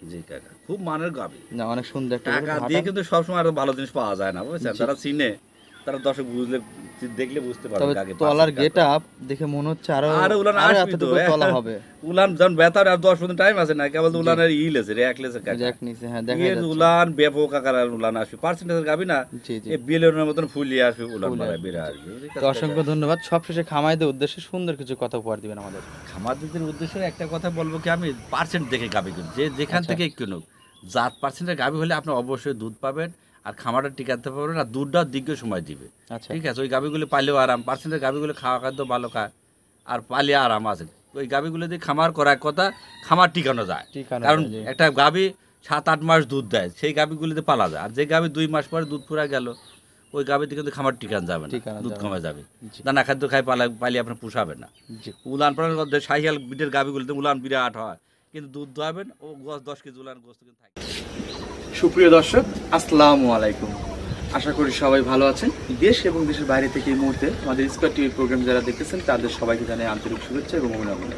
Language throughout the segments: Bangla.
জি কাকা, খুব মানের গাভী না, অনেক সুন্দর একটা টাকা দিয়ে, কিন্তু সবসময় আরো ভালো জিনিস পাওয়া যায় না বুঝছেন। যারা চিনে তারা দর্শক বুঝলে দেখলে বুঝতে পারবে তবে কাকে তলার পার্সেন্ট গেট কাকে। আপ দেখে মনে হচ্ছে আরো আরে উলান আরো আসবি তো, এতটুকু তলা হবে। উলান যখন ব্যথার আর 10 টাইম আছে না, কেবল উলানের লেছে রে, এক লেছে কাকা। জ্যাক নিচে, হ্যাঁ দেখা ইয়ের যাচ্ছে। উলান ব্যাপক আকার উলান আসবে, পার্সেন্টেজের গাবি না, জি জি, এই বিলের মতন ফুলিয়ে আসবে উলান ফুল মারায় আসবে, বেড়ে জি। আসবে। তো অসংখ্য ধন্যবাদ। সবশেষে খামাইদের উদ্দেশ্যে সুন্দর কিছু কথা উপহার দিবেন আমাদের। খামারদের উদ্দেশ্যে একটা কথা বলবো কি, আমি পার্সেন্ট দেখে গাবি কিনুন, যে যেখান আচ্ছা। থেকে কিনুক, জাত পার্সেন্টের গাবি হলে আপনি অবশ্যই দুধ পাবেন, আর খামারটা টিকাতে পারবেন, আর দুধটাও দীর্ঘ সময় দিবে। আচ্ছা, ঠিক আছে, ওই গাবিগুলো পালেও আরাম, পার্সেন্টের গাবিগুলো খাওয়া খাদ্য ভালো খায়, আর পালিয়ে আরাম আছে। ওই গাবিগুলো দিয়ে খামার করার কথা, খামার টিকানো যায়। ঠিকানা কারণ জি। একটা গাবি 7-8 মাস দুধ দেয়, সেই গাবিগুলিতে পালা যায়। আর যে গাবি 2 মাস পরে দুধ ফুরা গেল, ওই গাবিতে কিন্তু খামার টিকান যাবে না, ঠিকানা দুধ যাবে কমে না। যাবে, জি দানা খাদ্য খাই পালিয়ে আপনার পোষাবে না। জি। উলান পালান মধ্যে শাহিয়াল বিটের গাবিগুলিতে উলান বিরাট হয়, কিন্তু দুধ দোয়াবেন ও 10 কেজি উলান গোস্ত কিন্তু থাকে। সুপ্রিয় দর্শক, আসসালামু আলাইকুম। আশা করি সবাই ভালো আছেন। দেশ এবং দেশের বাইরে থেকে এই মুহূর্তে আমাদের স্কয়ার টিভি প্রোগ্রাম যারা দেখতেছেন তাদের সবাইকে জানাই আন্তরিক শুভেচ্ছা এবং অভিনন্দন।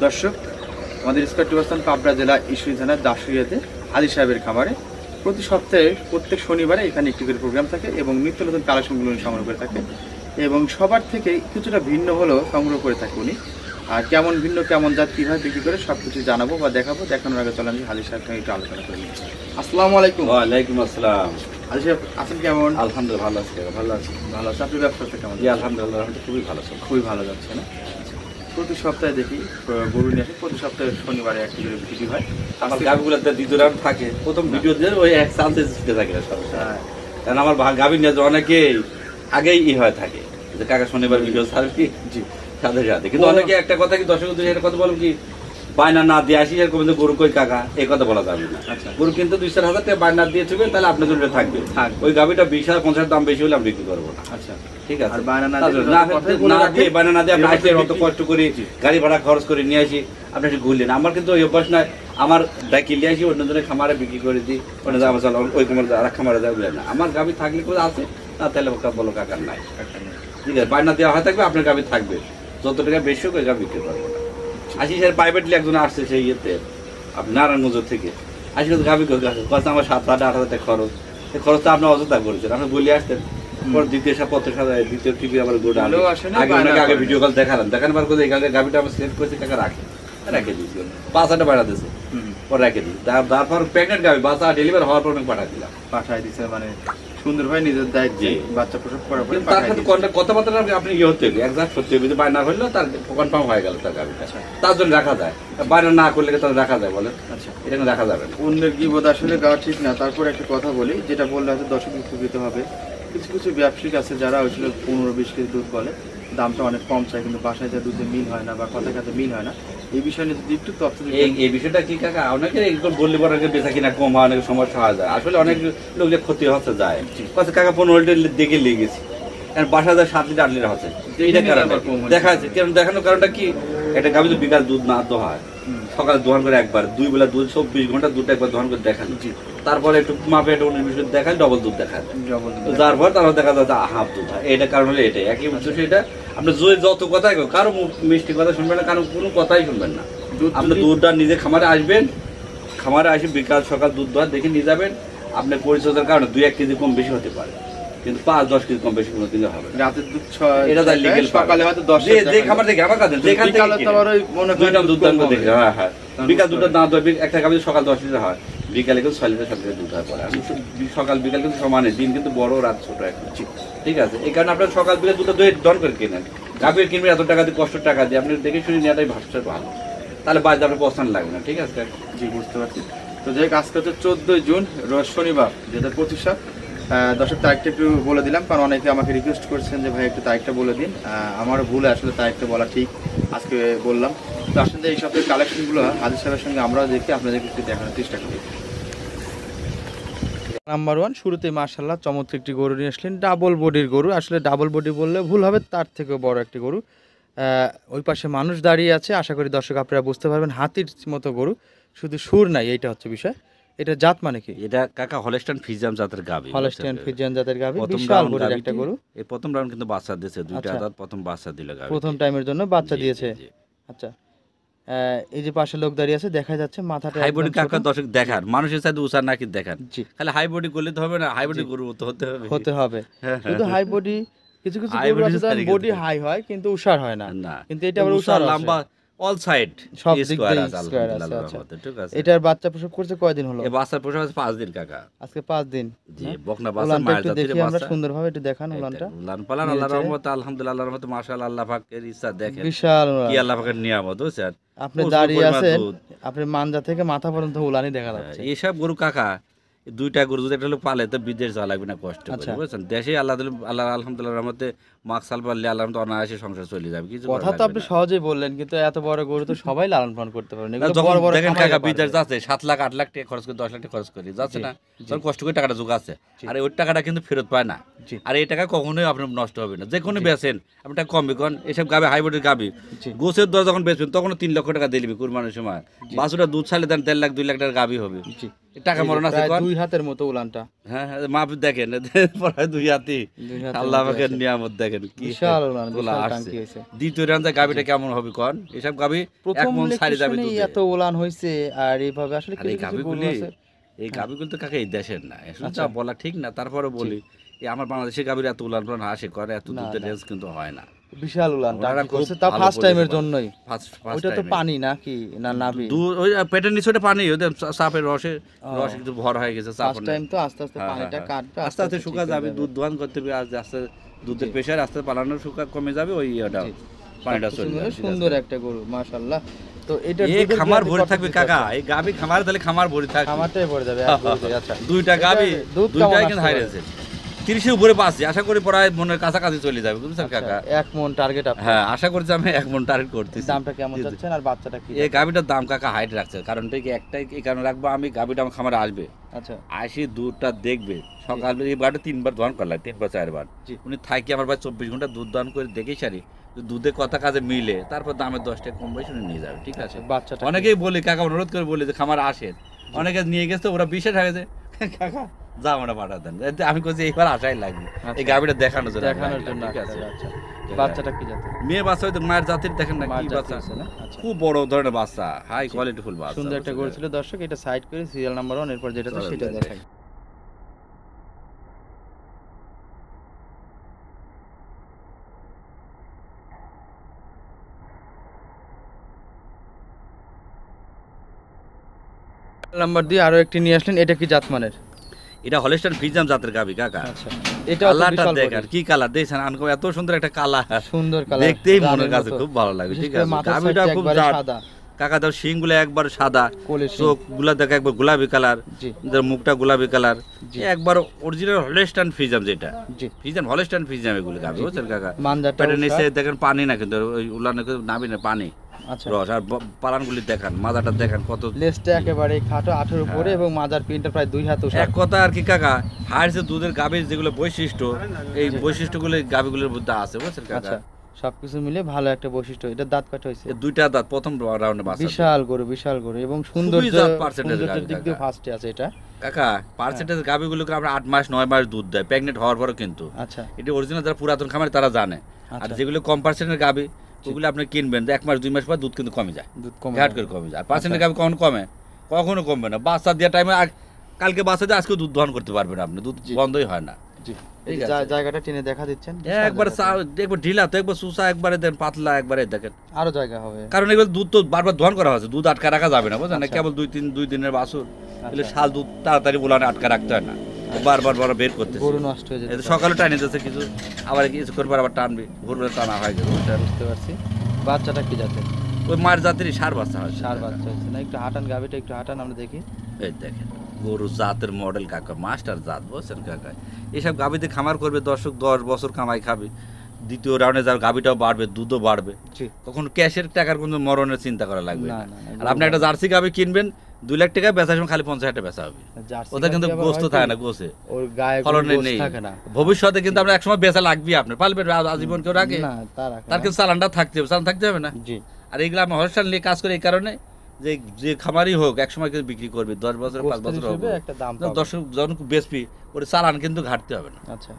দর্শক, আমাদের স্কয়ার টিভি স্থান পাবনা জেলা ঈশ্বরী থানার দাসুরিয়াতে আলী সাহেবের খামারে প্রতি সপ্তাহে প্রত্যেক শনিবারে এখানে একটি করে প্রোগ্রাম থাকে এবং নিত্য নতুন কালেকশনগুলো উনি সংগ্রহ করে থাকে এবং সবার থেকে কিছুটা ভিন্ন হলেও সংগ্রহ করে থাকে উনি। আর কেমন ভিন্ন, কেমন জাত, কীভাবে বিক্রি করে সব কিছু জানাবো বা দেখাবো। দেখানোর আগে চলে আমি আলী সাহেবের সঙ্গে একটু আলোচনা করি। আসসালামু আলাইকুম। ওয়ালাইকুম আসসালাম। আলী সাহেব আছেন কেমন? আলহামদুলিল্লাহ ভালো আছি, ভালো আছি। ভালো আছে। আপনি ব্যবসাটা কেমন? জি আলহামদুলিল্লাহ, আমি তো খুবই ভালো আছি। খুবই ভালো যাচ্ছে না? প্রতি সপ্তাহে দেখি গরু নিয়ে আসে, প্রতি সপ্তাহে শনিবারে একটি করে ভিডিও হয়। আমার গাবিগুলোতে দ্বিতীয় রাউন্ড থাকে, প্রথম ভিডিও দিয়ে ওই এক চান্সে জিততে থাকে না সব। কারণ আমার গাবি নিয়ে অনেকেই আগেই হয়ে থাকে যে কাকা শনিবার ভিডিও ছাড়বি, জি সাথে সাথে। কিন্তু অনেকে একটা কথা কি, দর্শক একটা কথা বলুন কি, বায়না না দিয়ে আসি এরকম, গরু কই কাকা এই কথা বলা যাবে না। আচ্ছা, গরু কিন্তু 2-4 হাজার টাকা বায়না দিয়ে চুবেন, তাহলে আপনার জন্য থাকবে। ওই গাবিটা 20-50 দাম বেশি হলে আমি বিক্রি করবো না। আচ্ছা ঠিক আছে, আর বায়না না না দিয়ে বায়না না দিয়ে আপনি আসলে অত কষ্ট করে গাড়ি ভাড়া খরচ করে নিয়ে আসি, আপনি একটু ঘুরলেন। আমার কিন্তু ওই অভ্যাস নয়, আমার ডাকি নিয়ে আসি অন্যজনের খামারে বিক্রি করে দিই, অন্য আমার চলো ওই খামারে আর খামারে যাবে না। আমার গাবি থাকলে করে আছে, না তাহলে বলো কাকার নাই। ঠিক আছে, বায়না দেওয়া হয় থাকবে, আপনার গাবি থাকবে, যত টাকা বেশি হোক ওই গাবি বিক্রি করবো না। আসি স্যার প্রাইভেটলি একজন আসছে সেই ইয়েতে আপনি নারায়ণগঞ্জ থেকে, আসি কিন্তু গাবি কথা আমার 7,000-8,000 টাকা খরচ, এই খরচটা আপনি অযথা করেছেন। আপনি বলে আসতেন, পর দ্বিতীয় সপ্তাহ দ্বিতীয় টিভি আবার গোটা আগে ভিডিও কল দেখালাম, দেখানোর পর এই গাবিটা আমার সিলেক্ট করেছি, টাকা রেখে দিয়েছি, 5,000 বাড়া দিয়েছে, পর রেখে দিই। তারপর প্রেগনেন্ট গাবি বাচ্চা ডেলিভারি হওয়ার পর পাঠাই দিলাম, পাঠাই দিছে মানে সুন্দরভাবে নিজের দায়িত্বে বাচ্চা প্রসব করার পরে তার সাথে কথাবার্তা আপনি ইয়ে হতে হবে, একজাক্ট সত্যি হবে। বায়না হইলো তার কনফার্ম হয়ে গেল তার গাবিটা, তার জন্য রাখা যায়। বায়না না করলে তাহলে রাখা যায় বলেন? আচ্ছা, এটা রাখা যাবে না। অন্যের গিবত আসলে গাওয়া ঠিক না। তারপর একটা কথা বলি, যেটা বললে হয়তো দর্শক উপকৃত হবে। কিছু কিছু ব্যবসায়িক আছে যারা ওইগুলো 15-20 কেজি দুধ বলে, দামটা অনেক কম চায়, কিন্তু বাসায় যা দুধে মিল হয় না বা কথা কাছে মিল হয় না। এই বিষয় নিয়ে যদি একটু তথ্য এই বিষয়টা কি কাকা, অনেকে বললে পরে বেচা কিনা কম হয়, অনেক সমস্যা হয়ে যায়। আসলে অনেক লোক যে ক্ষতি হচ্ছে যায়, কাকা 15 লিটার দেখে লেগেছি, বাসা যায় 7 লিটার 8 লিটার হচ্ছে। এইটা কারণ দেখা যাচ্ছে, কারণ দেখানোর কারণটা কি, একটা গাভী তো বিকাল দুধ না দোহায়, সকালে দোহান করে একবার, 2 বেলা দুধ 24 ঘন্টা দুধটা একবার দোহান করে দেখান, তারপরে একটু মাপে একটা 19-20 দেখায়, ডবল দুধ দেখায়, তারপর তারপর দেখা যাচ্ছে হাফ দুধ হয়। এটা কারণ হলে এটাই একই উদ্দেশ্য। এটা আপনি যত কথাই কারো মিষ্টি কথা শুনবেন না, কারো কোনো কথাই শুনবেন না। আপনি দুধটা নিজে খামারে আসবেন, খামারে আসে বিকাল সকাল দুধ দোয়া দেখে নিয়ে যাবেন। আপনার পরিচর্যার কারণে 2-1 কেজি কম বেশি হতে পারে, কিন্তু 5-10 কেজি কম বেশি কোনো দিন হবে। রাতের দুধ এটা তার লিগ্যাল, সকালে হয়তো 10 যে খামার থেকে আমার কাছে যেখান থেকে দুইটা দুধ দাম দেখে, হ্যাঁ হ্যাঁ, বিকাল দুধটা না দেবে, একটা গাভী সকাল 10 লিটার হয়, বিকালে কিন্তু 6 লিটার 7 লিটার দুধ হয় পরে। আমি সকাল বিকাল কিন্তু সমানে, দিন কিন্তু বড় রাত ছোট এখন। ঠিক আছে, এই কারণে আপনার সকাল বিকাল দুটো দন করে কেনেন। গাভীর কিনবেন এত টাকা দিয়ে, কষ্ট টাকা দিয়ে, আপনি দেখে শুনে নেওয়াটাই ভাবছে ভালো, তাহলে বাড়িতে আপনার পছন্দ লাগবে না। ঠিক আছে, জি বুঝতে পারছি। তো যাই হোক, আজকে হচ্ছে 14 জুন রোজ শনিবার 2025। দর্শক তারিখটা একটু বলে দিলাম, কারণ অনেকে আমাকে রিকোয়েস্ট করছেন যে ভাই একটু তারিখটা বলে দিন। আমারও ভুল, আসলে তারিখটা বলা ঠিক, আজকে বললাম। তো আসলে এই সপ্তাহের কালেকশনগুলো আলী সাহেবের সঙ্গে আমরাও দেখি, আপনাদেরকে একটু দেখানোর চেষ্টা করি। নাম্বার 1, শুরুতে মাশাআল্লাহ চমৎকার একটি গরু নিয়ে আসলেন, ডাবল বডির গরু। আসলে ডাবল বডি বললে ভুল হবে, তার থেকেও বড় একটি গরু। ওই পাশে মানুষ দাঁড়িয়ে আছে, আশা করি দর্শক আপনারা বুঝতে পারবেন। হাতির মতো গরু, শুধু সুর নাই, এইটা হচ্ছে বিষয়। এটা জাত মানে কি? এটা কাকা হলস্টাইন ফ্রিজিয়ান জাতের গাভী, হলস্টাইন ফ্রিজিয়ান জাতের গাভী, প্রথম বিশাল বড় একটা গরু। এই প্রথম রাউন্ড কিন্তু বাচ্চা দিয়েছে, দুইটা দাঁত প্রথম বাচ্চা দিল গাভী, প্রথম টাইমের জন্য বাচ্চা দিয়েছে। আচ্ছা, এই যে পাশে লোক দাঁড়িয়ে আছে দেখা যাচ্ছে মাথাটা হাই বডি একদম কাকা ছোট। দর্শক দেখান, মানুষের সাথে উষা নাকি দেখান, জি খালি হাই বডি করলে তো হবে না, হাই বডি গরু তো হতে হবে। হতে হবে। হ্যাঁ, শুধু হাই বডি, কিছু কিছু High গরু body আছে সারি বডি কিন্তু। হাই হয় কিন্তু উষার হয় না, না কিন্তু এটা আবার উষা উষার লম্বা অল সাইড সব দিক স্কয়ার দিয়ে আছে square আছে, আলহামদুলিল্লাহ আচ্ছা। রহমতে, ঠিক আছে। এটার বাচ্চা প্রসব করছে কয়দিন হলো? এই বাচ্চার প্রসব আছে 5 দিন কাকা। আজকে 5 দিন। জি হ্যাঁ? বকনা বাচ্চা উলানটা মায়ের একটু জাতির দেখি আমরা বাচ্চা। সুন্দরভাবে একটু দেখান উলানটা। উলান পালান নেড়ে আল্লাহর চেড়ে। রহমতে আলহামদুলিল্লাহ, আল্লাহর রহমতে মাশাআল্লাহ, আল্লাহ পাকের ইচ্ছা দেখেন বিশাল কি উলান। আল্লাহ পাকের নিয়ামত, বুঝছেন। আপনি প্রচুর দাঁড়িয়ে পরিমাণ আছেন, দুধ। আপনি মানজা থেকে মাথা পর্যন্ত উলানই দেখা যাচ্ছে। এইসব গরু কাকা, এই দুইটা গরু যদি একটা লোক পালে তো বিদেশ যাওয়া লাগবে না কষ্ট করে, আচ্ছা। বুঝছেন। দেশে আল্লাহ আলহামদুলিল্লাহ রহমতে মাকসাল পারলে আল্লাহ রহমতে অনায়াসে সংসার চলে যাবে, কিছু করার কথা তো লাগবে আপনি না। সহজেই বললেন, কিন্তু এত বড় গরু তো সবাই লালন পালন করতে পারেন। না, এগুলো যখন বড় বড় দেখেন খামারিরা কাকা পারবে। বিদেশ যাচ্ছে 7 লাখ 8 লাখ টাকা খরচ করে 10 লাখ টাকা খরচ করে যাচ্ছে জি, না, জি। তখন কষ্ট করে টাকাটা যোগাচ্ছে, আর ওই টাকাটা কিন্তু ফেরত পায় না। জি। আর এই টাকা কখনোই আপনার নষ্ট হবে না, যে কোনো বেচেন আপনি টাকা কমবে, কারণ এসব গাবে হাইব্রিড গাবি জি। গোছের দর যখন বেচবেন তখন 3 লক্ষ টাকা দিয়ে দিবি কুরবানির সময়, বাছুরা দুধ ছাড়লে দেন 1.5 লাখ 2 লাখ টাকার গাবি হবে। জি। এই টাকা এই যে মরণ আছে প্রায় কোন? 2 হাতের মতো উলানটা। হ্যাঁ হ্যাঁ মাপ দেখেন প্রায় 2 হাতি, 2 হাতের আল্লাহ মতো পাকের আছে। নিয়ামত দেখেন কি বিশাল উলান, তোলা বিশাল আসছে। টাঙ্কি হয়েছে। দ্বিতীয় রান্না গাবিটা কেমন হবে কোন? এসব গাবি এক প্রথম মন ছাড়ি যাবে লেকচারেই দুধে। এত উলান হয়েছে, আর এইভাবে আসলে আর কিছু এই কিছু গরু গাবিগুলি, আছে। এই গাবিগুলো তো কাকা এই দেশের না, আসলে আচ্ছা। তা বলা ঠিক না, তারপরে বলি এই আমার বাংলাদেশের গাবির এত উলান পালান হাসে করে, এত না, দুধের না। রেঞ্জ কিন্তু হয় না। বিশাল উলান ওনারা টাঙ্কি খুব করছে, তা ভালো ফার্স্ট টাইমের বলেছে। জন্যই। ফার্স্ট ওইটা তো পানি নাকি না নাবি? দুধ ওই পেটের নিচে ওটা পানি, ওদের চাপের রসে রস একটু ভর হয়ে গেছে চাপ। ফার্স্ট টাইম তো আস্তে আস্তে হ্যাঁ, পানিটা হ্যাঁ, কাটবে, আস্তে আস্তে শুকা যাবে, দুধ দোয়ান করতে হবে, আস্তে আস্তে দুধের প্রেশার আস্তে পালানো শুকা কমে যাবে, ওই ইয়েটা জি। পানিটা সবকিছু চলে মিলে যাবে, ঠিক আছে। সুন্দর একটা গরু মাশাআল্লাহ। তো এটা এই খামার ভরে থাকবে কাকা, এই গাবি খামার তাহলে খামার ভরে থাকবে। খামারটাই পড়ে যাবে এক গরুতে। আচ্ছা দুইটা গাবি, দুধ দুইটাই কেমন কিন্তু আসতে হাই পারে? রেঞ্জের 30-এর উপরে পাচ্ছি, আশা করি প্রায় মনের কাছাকাছি চলে যাবে, বুঝছেন কাকা। 1 মন টার্গেট আপনার। হ্যাঁ আশা করছি আমি 1 মন টার্গেট করতেছি। দামটা কেমন জি, জি। যাচ্ছেন আর বাচ্চাটা কি? এই গাবিটার দাম কাকা হাইট রাখছে, কারণটা কি একটাই, এই কারণে রাখবো আমি, গাবিটা আমার খামারে আসবে, আচ্ছা আসি দুধটা দেখবে, সকাল এই বারটা 3 বার দহন করলাম, 3 বা 4 বার। জি। উনি থাকি আমার প্রায় 24 ঘন্টা দুধ দহন করে দেখেই সারি, যদি দুধের কথা কাজে মিলে তারপর দামের 10 টাকা কম বেশি উনি নিয়ে যাবে, ঠিক আছে। বাচ্চাটা অনেকেই বলি কাকা, অনুরোধ করে বলি যে খামার আসেন, অনেকে নিয়ে গেছে ওরা 20 হয়ে গেছে, কাকা যা আমরা পাঠা দেন, এতে আমি বলছি এইবার আশাই লাগবে এই গাবিটা দেখানোর জন্য, দেখানোর জন্য। ঠিক আছে। আচ্ছা বাচ্চাটা কি জাতের? মেয়ে বাচ্চা হয়তো মায়ের জাতির দেখেন না মার কি জাত বাচ্চা, হয়েছে না? আচ্ছা খুব বড় ধরনের বাচ্চা, হাই কোয়ালিটি ফুল বাচ্চা, সুন্দর একটা গরু ছিল দর্শক। এটা সাইড করে সিরিয়াল নাম্বার 1 এরপর যেটা তো চলেন সেটা যাই। দেখাই। নাম্বার দিয়ে আরো একটি নিয়ে আসলেন, এটা কি জাতমানের? এটা হলিস্টাইন ফ্রিজিয়ান জাতের গাবি কাকা। আচ্ছা এটা কালারটা দেখেন কি কালার দেখছেন, আনকো এত সুন্দর একটা কালার, সুন্দর কালার, দেখতেই মনের কাছে খুব ভালো লাগে, ঠিক আছে। গাবিটা খুব জাত সাদা, কাকা, দাও শিংগুলো একবার সাদা, কোলে শিং। চোখগুলা দেখো একবার গোলাপি কালার, জি মুখটা গোলাপি কালার, জি। একবার অরিজিনাল হলিস্টাইন ফ্রিজিয়ান, যেটা জি ফ্রিজিয়ান হলিস্টাইন ফ্রিজিয়ান এগুলো গাবি, বুঝছেন কাকা। মানজারটা পেটের নিচে দেখেন পানি না, কিন্তু ওই উলানে নাবি না পানি আচ্ছা। রস, আর পালানগুলি দেখান, মাজাটা দেখান কত, লেজটা একেবারে খাটো 18 উপরে এবং মাজার পিনটা প্রায় 2 হাত ওষা। এক কথা আর কি কাকা, হাড়ছে দুধের গাভীর যেগুলো বৈশিষ্ট্য, এই বৈশিষ্ট্যগুলো এই গাভীগুলোর মধ্যে আছে, বুঝছেন কাকা। আচ্ছা সবকিছু মিলে ভালো একটা বৈশিষ্ট্য। এটা দাঁত কাটা হয়েছে? এই দুইটা দাঁত প্রথম রাউন্ডে বাচ্চা। বিশাল গরু, বিশাল গরু এবং সৌন্দর্য, জাত percentage সৌন্দর্যের গাভী দিক দিয়ে কাকা। ফার্স্টে আছে এটা। কাকা পার্সেন্টেজ গাভীগুলোকে আমরা 8 মাস 9 মাস দুধ দেয় প্রেগনেন্ট হওয়ার পরও, কিন্তু আচ্ছা এটা অরিজিনাল যারা পুরাতন খামারে তারা জানে। আর আচ্ছা। যেগুলো কম পার্সেন্টের গাভী ওগুলো আপনি কিনবেন 1 মাস 2 মাস পর দুধ কিন্তু কমে যায়, দুধ কম ঘাট করে কমে যায়। পার্সেন্টের গাভী কখন কমে? কখনো কমবে না। বাচ্চা দেওয়ার টাইমে কালকে বাচ্চা দিয়ে আজকে দুধ দহন করতে পারবেন আপনি, দুধ বন্ধই হয় না। জি। ঠিক এই আছে। জায়গাটা টেনে দেখা দিচ্ছেন, একবার একবার ঢিলা তো, একবার সুসা, একবারে দেন পাতলা, একবারে দেখেন, আরো জায়গা হবে। কারণ এগুলো দুধ তো বারবার দহন করা হয়েছে, দুধ আটকা রাখা যাবে না, বুঝলেন না। আচ্ছা। কেবল 2 দিনের বাছুর, এগুলো শাল দুধ তাড়াতাড়ি বলানে আটকা রাখতে হয় না, বারবার বের করতে গরু নষ্ট হয়ে যেতে এতে পারে। সকালে টাইনে যাচ্ছে কিছু, আবার কিছু করবার আবার টানবে, ভোরবেলা টানা হয় গেল। বুঝতে পারছি। বাচ্চাটা কি জাতের? ওই মায়ের জাতেরই সার বাচ্চা হয়, সার বাচ্চা হচ্ছে না? একটু হাঁটান, গাবিটা একটু হাঁটান আমরা দেখি। এই দেখেন গরু জাতের মডেল কাকা, মাস্টার জাত, বুঝছেন কাকা। এইসব গাবিতে খামার করবে দর্শক, 10 বছর কামাই খাবে, দ্বিতীয় রাউন্ডে যার গাবিটাও বাড়বে, দুধও বাড়বে, জি কখনো ক্যাশের টাকার কোনো মরণের চিন্তা করা লাগবে না, না। না, না, আর আপনি একটা জার্সি গাবি কিনবেন 2 লাখ টাকা, বেচার সময় খালি 50 টাকা বেচা হবে, জার্সি ওটা কিন্তু গাভী আবার গোস্ত হয় থাকে কি? না, গোছে ওর গায়ে কোনো ফলনে গোশ নেই। থাকে না। ভবিষ্যতে কিন্তু আমরা একসময় বেচা লাগবে, আপনার পালবেন আজীবন কেউ রাখে, না তা রাখে তার না। কিন্তু চালানটা থাকতে হবে, চালান থাকতে হবে না। জি আর এইগুলো আমি হরসাল নিয়ে কাজ করি এই কারণে যে যে খামারই হোক একসময় কিন্তু বিক্রি করবে, 10 বছর 5 গোস্তের বছর হোক, হিসেবে একটা দাম পাবে। দর্শক যখন বেচবি ওর চালান কিন্তু ঘাটতে হবে না, আচ্ছা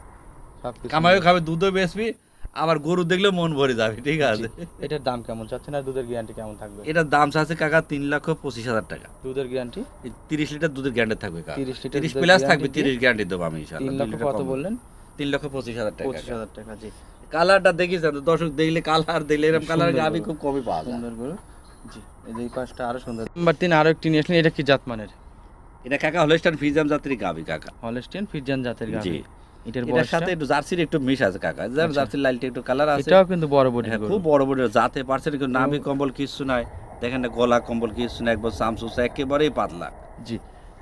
সবকিছু কামাইও খাবে, দুধও বেচবি, আবার গরু দেখলে মন ভরে যাবে, ঠিক আছে। এটার দাম কেমন চাচ্ছেন আর দুধের গ্যারান্টি কেমন থাকবে? এটার দাম আছে কাকা 3,25,000 টাকা। দুধের গ্যারান্টি 30 লিটার দুধের গ্যারান্টি থাকবে কাকা। 30 লিটার 30 দুধের প্লাস থাকবে, guarantee 30 গ্যারান্টি দেবো আমি ইনশাআল্লাহ। 3 লক্ষ কত বললেন? 3,25,000 টাকা। 25,000 টাকা। জি, কালারটা দেখিছেন তো দর্শক, দেখলে কালার দেখলে এরকম কালার সুন্দর গাবি গরু। খুব কমই পাওয়া যায়। সুন্দর গরু। জি, এই যে এই পাশটা আরো সুন্দর। নাম্বার 3 আরো একটি নিয়ে আসলেন, এটা কি জাত মানের? এটা কাকা হলস্টাইন ফ্রিজিয়ান জাতের গাবি কাকা। হলস্টিয়ান ফ্রিজিয়ান জাতের জি। গাভী। এটার এটার বয়সটা? সাথে একটু জার্সির একটু মিশ আছে কাকা। আচ্ছা। জার্সির লাইলটা একটু কালার আছে। এটাও কিন্তু বড় বডি হ্যাঁ, গরু। খুব বড় বড় জাতে পারছেন, কিন্তু নাভি কম্বল কিছু নাই, দেখেন না গলা কম্বল কিছু নাই, একবার সামসুসা একেবারেই পাতলা। জি,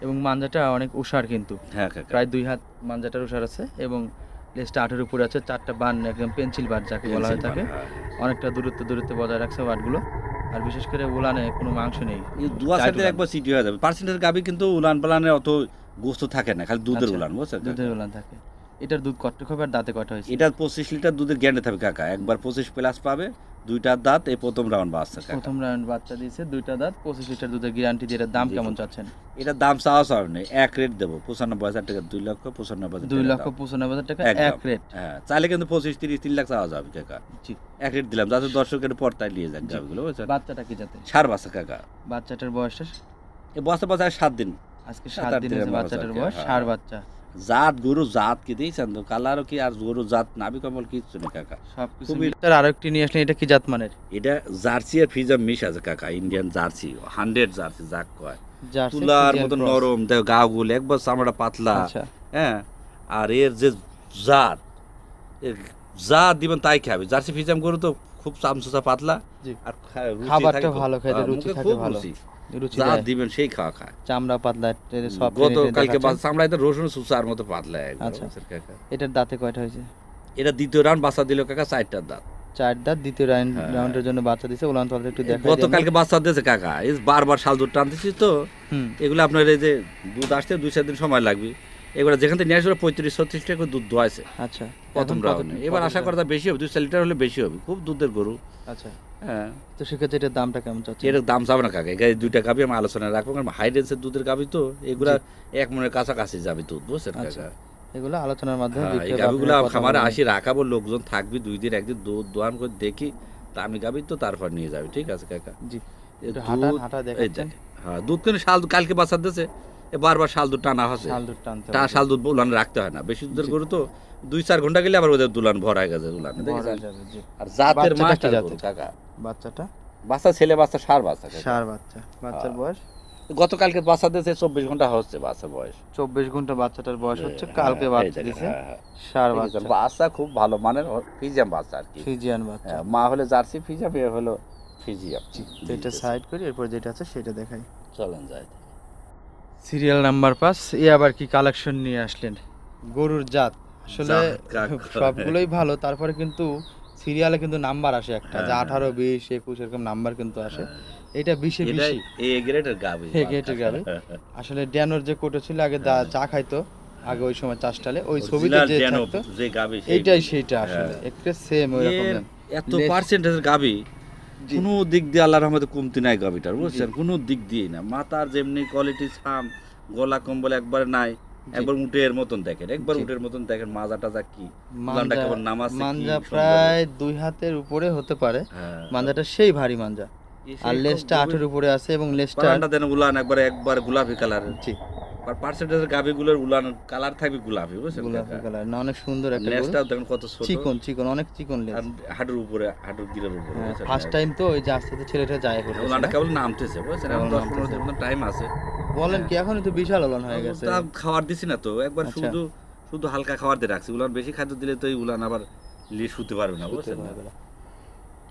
এবং মাঞ্জাটা অনেক উষার কিন্তু। হ্যাঁ কাকা। প্রায় 2 হাত মাঞ্জাটার উষার আছে এবং লেজটা 8 এর উপরে আছে, 4টা বান একদম পেন্সিল বাট যাকে বলা হয়ে থাকে। অনেকটা দূরত্ব বজায় রাখছে বাটগুলো। আর বিশেষ করে উলানে কোনো মাংস নেই। দুয়া টাইট সাইডে উলান। একবার সিটি হয়ে যাবে। পার্সেন্টের গাবি কিন্তু উলান পালানে অত গোস্ত থাকে না, খালি দুধের আচ্ছা, উলান, বুঝছেন কাকা? দুধের উলান থাকে। এটার দুধ কত হবে আর দাঁতে কয়টা হয়েছে? এটা 25 লিটার দুধের গ্যারান্টি থাকবে কাকা। একবার 25 প্লাস পাবে, 2টা দাঁত, এই প্রথম রাউন্ড বাচ্চা কাকা। প্রথম রাউন্ড বাচ্চা দিয়েছে, 2টা দাঁত, 25 লিটার দুধের গ্যারান্টি দিয়ে। এটার দাম জি, কেমন জি। চাচ্ছেন? এটার দাম চাওয়া চাওয়া নেই, এক রেট দেবো 95,000 টাকা। 2,95,000 2,95,000 টাকা এক রেট। হ্যাঁ, চাইলে কিন্তু 25, 30, 3 লাখ চাওয়া যাবে কাকা। জি, এক রেট দিলাম যাতে দর্শকের পর্দায় নিয়ে যাক গাবিগুলো, বুঝছেন? বাচ্চাটা কি জাতের? সার বাচ্চা কাকা। বাচ্চাটার বয়সটা এই বস্তা বাচ্চা 7 দিন। আজকে 7 7 দিন দিনের হয়েছে বয়স বাচ্চাটার আর কি, বয়স। হ্যাঁ। ষাঁড় বাচ্চা। জাত গরু জাত কি দিয়েছেন তো, কালারও কি আর গরু জাত, নাভি কম্বল কিচ্ছু নেই কাকা। সবকিছু খুবই- মিলে। আরো একটি নিয়ে আসলেন, এটা কি জাত মানের? এটা জার্সি আর ফ্রিজাম মিশ আছে কাকা। ইন্ডিয়ান জার্সি, 100 জার্সি যাক কয়। জার্সি তুলার ফ্রিজিয়ান মতো ক্রস। নরম, দেখো গাগুলো একবার চামড়া পাতলা। আচ্ছা, হ্যাঁ, আর এর যে জাত, এর জাত দিবেন তাই খাবে। জার্সি ফ্রিজাম গরু তো খুব চামচুচা পাতলা, জি। আর রুচি খাবারটা থাকে তো। ভালো খাইতে, হ্যাঁ, রুচি মুখে থাকে খুব ভালো। রুচি। রুচি জাত দেয়। দিবেন সেই খাওয়া খায়। চামড়া পাতলা, সব গত কালকে চামড়ায় তো রসুন সুসার মতো পাতলা একদম, আচ্ছা। বুঝছেন কাকা? এটার দাঁতে কয়টা হয়েছে? এটা দ্বিতীয় রাউন্ড বাচ্চা দিল কাকা, 4টা দাঁত। 4 দাঁত। দ্বিতীয় হ্যাঁ। রাউন্ডের জন্য বাচ্চা দিছে। উলান তলটা একটু দেখাই গত দিই আমরা। কালকে বাচ্চা দিয়েছে কাকা। এই বারবার শাল দুধ টানতেছি তো, হুম, এগুলো আপনার এই যে দুধ আসতে 2-4 দিন সময় লাগবে। এগুলো যেখান থেকে নিয়ে আসবে 35-36 টাকা করে দুধ দোয়াইছে আচ্ছা। প্রথম এখন কত- রাউন্ডে। এবার আশা করা যায় বেশি হবে, 2-4 লিটার হলে বেশি হবে। খুব দুধের গরু। আচ্ছা, হ্যাঁ, তো সেক্ষেত্রে এটার দামটা কেমন চাচ্ছেন? এর দাম যাবে না কাকা। এই 2টা গাভি আমি আলোচনায় রাখবো, কারণ হাই রেঞ্জের দুধের গাভি তো, এগুলা 1 মনের কাছাকাছি যাবে দুধ, বুঝছেন আচ্ছা, কাকা? এগুলো আলোচনার মাধ্যমে হ্যাঁ, এই বিক্রি হবে, গাভিগুলো আপনারা কথা খামারে বলবেন। আসি রাখাবো, লোকজন থাকবে 2 দিন 1 দিন দুধ দোয়ান করে দেখি, দামি গাভি তো তারপর নিয়ে যাবে, ঠিক আছে কাকা? জি, এ একটু দুধ- হাঁটা এই দেখাচ্ছেন। দেখ, হ্যাঁ, দুধ কিন্তু শাল কালকে বাচ্চা দিয়েছে, বারবার শাল দুধ টানা হচ্ছে। শাল দুধ টানতে টা হবে। শাল দুধ উলান রাখতে হয় না, বেশি দুধের জি। গরু তো 2-4 ঘন্টা গেলে আবার ওদের দুলান ভরা হয়ে গেছে উলানে, বড় দেখেছেন? হয়ে যাবে, জি। আর জাতের বাচ্চাটা কি মাস্টার জাতের? গরু কাকা। বাচ্চাটা বাচ্চা ছেলে বাচ্চা সার বাচ্চা কাকা। ষাঁড় বাচ্চা। বাচ্চার হ্যাঁ। বয়স গতকালকে বাচ্চা দিয়েছে 24 ঘন্টা হচ্ছে বাচ্চা বয়স। 24 ঘন্টা বাচ্চাটার বয়স হচ্ছে। হ্যাঁ, কালকে এই বাচ্চা দেখেন, দিছে। হ্যাঁ, হ্যাঁ। ষাঁড় দেখেছেন, বাচ্চা, বাচ্চা খুব ভালো মানের ফিজিয়াম বাচ্চা আর কি। ফ্রিজিয়ান বাচ্চা। হ্যাঁ, মা হলে জার্সি ফিজিয়াম, এ হলো ফিজিয়াম। তো এটা সাইড করি, এরপর যেটা আছে সেটা দেখাই। চলেন যাই। Serial number 5। এ আবার কি কালেকশন নিয়ে আসলেন? গরুর জাত আসলে জাত কাক করে। সবগুলোই ভালো, তারপরে কিন্তু সিরিয়ালে কিন্তু নাম্বার আসে একটা, যে হ্যাঁ, 18, 20, 21 এরকম নাম্বার কিন্তু আসে। এটা 20-এ এটাই 20 এ গ্রেডের গাভি। এ গ্রেডের গাভি। আসলে ড্যানোর যে কোটো ছিল আগে চা খাইতো, আগে ওই সময় চাষটালে ওই ছবিতে Original যে ড্যানো থাকতো যে গাভি, এইটাই সেইটা আসলে হ্যাঁ। একটা সেম ওই রকম। এর এত পার্সেন্টেজের গাভি, কোনো দিক দিয়ে আল্লাহর রহমতে কমতি নাই গাভিটার, বুঝছেন? কোনো দিক দিয়ে না। মাথার যেমনি কোয়ালিটি, ছাম, গলা কম্বল একবার নাই, একবার উটের মতন দেখেন, একবার জি। উটের মতন দেখেন। মাজা টাজা কি, উলানটা মাঞ্জা কেমন নামাচ্ছে কি মাঞ্জা সুন্দর। প্রায় 2 হাতের উপরে হতে পারে। হ্যাঁ। মাঞ্জাটা সেই ভারী মাঞ্জা, এই আর সেই লেজটা খুব 8-এর উপরে আছে এবং লেজটা পালানটা দেন উলান একবার গোলাপি কালারের। জি আর পার্সেন্টেজের গাভিগুলোর উলান কালার থাকবে গোলাপি, বুঝছেন? গোলাপি কালার, না অনেক সুন্দর একটা গরু। নেসটাও দেখেন কত ছোট, চিকন চিকন, অনেক চিকন লেজ। আর হাঁটুর উপরে, হাঁটুর গিরের উপরে, বুঝছেন? ফার্স্ট টাইম তো ওই যে আস্তে আস্তে ছেলেটা যায় করতেছে উলানটা না। কেবল নামতেছে, বুঝছেন? এখন কেবল 10-15 নামতেছে। দিনের মতো টাইম আছে। বলেন কি, এখনই তো বিশাল ওলান হয়ে গেছে। তা খাবার দিছি না তো, একবার আচ্ছা। শুধু শুধু হালকা খাবার দিয়ে রাখছি। উলান বেশি খাদ্য দিলে তো এই উলান আবার লিয়ে শুতে পারবে না, বুঝছেন?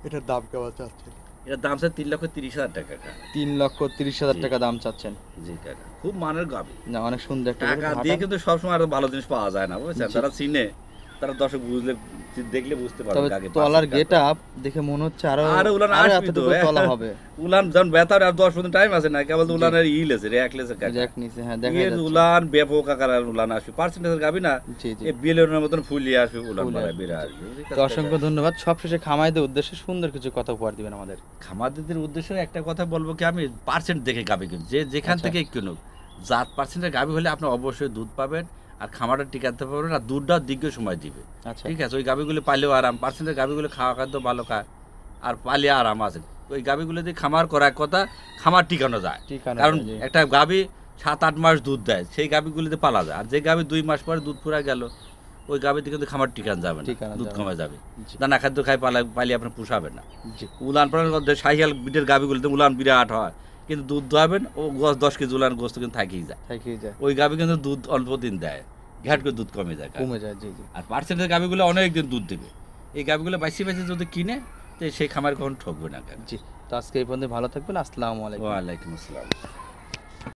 এটার দাম কেমন চাচ্ছেন? এটার দাম স্যার 3,30,000 টাকা কাকা। 3,30,000 জি। টাকা দাম চাচ্ছেন। জি কাকা, খুব মানের গাভি। না অনেক সুন্দর একটা গরু। টাকা হাঁটা- দিয়ে কিন্তু সবসময় আরো ভালো জিনিস পাওয়া যায় না, বুঝছেন? জি। তারা চিনে, তারা দর্শক বুঝলে, দেখলে বুঝতে পারবে তবে কাকে তলার পাচ্ছে, গেট আপ দেখে মনে হচ্ছে আরো আরে উলান আরো আসবি তো, এতটুকু তলা হবে। উলান যখন ব্যথার আর 10 টাইম আছে না, কেবল উলানের লেছে, রেক লেছে কাকা। জ্যাক নিচে, হ্যাঁ দেখা এর যাচ্ছে। উলান ব্যাপক আকারের উলান আসবে, পার্সেন্টেজের গাভি না, জি জি। এই বিলের মতন ফুলিয়ে আসবে, উলান ফুলে মারা আসবে, বেড়ে জি। আসবে, ঠিক তো আছে অসংখ্য কাকা? ধন্যবাদ। সবশেষে খামাইদের উদ্দেশ্যে সুন্দর কিছু কথা উপহার দিবেন আমাদের। খামারদের উদ্দেশ্যে একটা কথা বলবো কি, আমি পার্সেন্ট দেখে গাবি কিনুন, যে যেখান আচ্ছা। থেকে কিনুক, জাত পার্সেন্টের গাবি হলে আপনি অবশ্যই দুধ পাবেন, আর খামারটা টিকাতে পারবে না, দুধটা দীর্ঘ সময় দিবে। আচ্ছা ঠিক আছে, ওই গাভিগুলো পালেও আরাম, পার্সেন্টের গাভিগুলো খাওয়া খাদ্য ভালো খায় আর পালে আরাম আছে। ওই গাভিগুলো দিয়ে খামার করার কথা, খামার টিকানো যায়। ঠিকানা কারণ জি। একটা গাভি 7-8 মাস দুধ দেয়, সেই গাভিগুলিতে পালা যায়। আর যে গাভি 2 মাস পরে দুধ ফুরা গেল, ওই গাভিতে কিন্তু খামার টিকানো যাবে না, টিকানো দুধ যাবে কমে যাবে। জি। দানা খাদ্য খাই পালি আপনার পুষাবে না। জি উলান পালানের মধ্যে শাহিয়াল বিটের গাভিগুলিতে উলান বিরাট হয়, কিন্তু দুধ দোয়াবেন ও 10 কেজি উলান গোস্ত কিন্তু থাকেই যায়। থেকেই যায়, ওই গাভি কিন্তু দুধ অল্প দিন দেয়, ঘ্যাট করে দুধ কমে যায়। কমে যায়। জি জি আর পার্সেন্টের গাভিগুলো অনেক দিন দুধ দেবে। এই গাভিগুলো বাইসি যদি কিনে, তো সেই খামার কখন ঠকবে না। জি। তো আজকে এই পর্যন্ত ভালো থাকবেন। আসসালামু আলাইকুম। ওয়ালাইকুম আসসালাম।